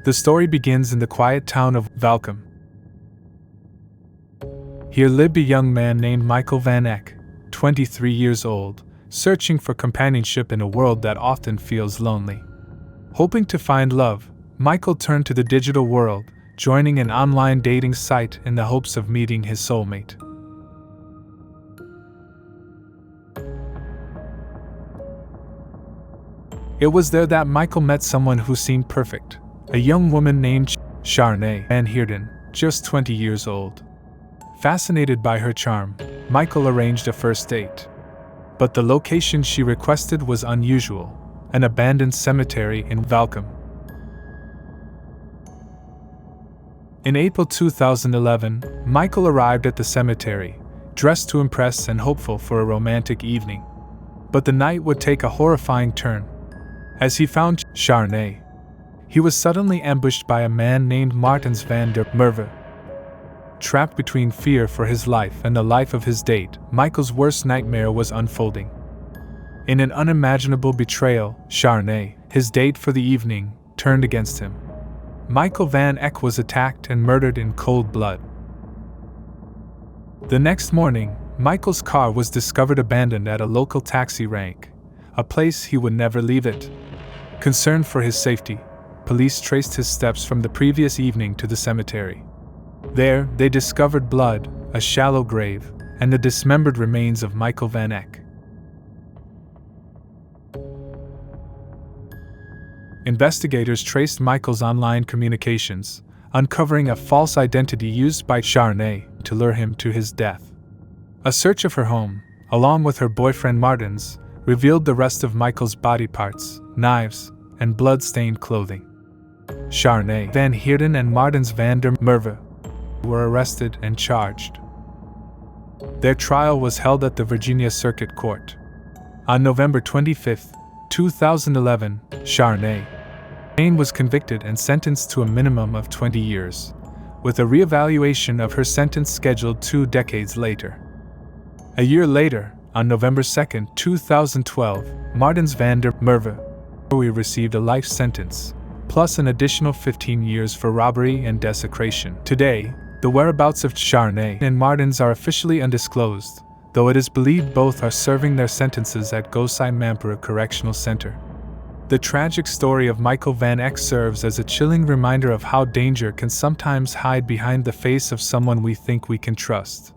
The story begins in the quiet town of Valcom. Here lived a young man named Michael Van Eck, 23 years old, searching for companionship in a world that often feels lonely. Hoping to find love, Michael turned to the digital world, joining an online dating site in the hopes of meeting his soulmate. It was there that Michael met someone who seemed perfect, a young woman named Charnay Van Heerden, just 20 years old. Fascinated by her charm, Michael arranged a first date. But the location she requested was unusual, an abandoned cemetery in Valcom. In April 2011, Michael arrived at the cemetery, dressed to impress and hopeful for a romantic evening. But the night would take a horrifying turn. As he found Charnay, he was suddenly ambushed by a man named Martens van der Merwe. Trapped between fear for his life and the life of his date, Michael's worst nightmare was unfolding. In an unimaginable betrayal, Charnay, his date for the evening, turned against him. Michael Van Eck was attacked and murdered in cold blood. The next morning, Michael's car was discovered abandoned at a local taxi rank, a place he would never leave it. Concerned for his safety, police traced his steps from the previous evening to the cemetery. There, they discovered blood, a shallow grave, and the dismembered remains of Michael Van Eck. Investigators traced Michael's online communications, uncovering a false identity used by Charnay to lure him to his death. A search of her home, along with her boyfriend Martens, revealed the rest of Michael's body parts, knives, and blood-stained clothing. Charnay Van Heerden and Martens van der Merwe were arrested and charged. Their trial was held at the Virginia Circuit Court. On November 25, 2011, Charnay was convicted and sentenced to a minimum of 20 years, with a reevaluation of her sentence scheduled 2 decades later. A year later, on November 2, 2012, Martens van der Merwe received a life sentence, plus an additional 15 years for robbery and desecration. Today, the whereabouts of Charnay and Martens are officially undisclosed, though it is believed both are serving their sentences at Gosai Mampura Correctional Center. The tragic story of Michael Van Eck serves as a chilling reminder of how danger can sometimes hide behind the face of someone we think we can trust.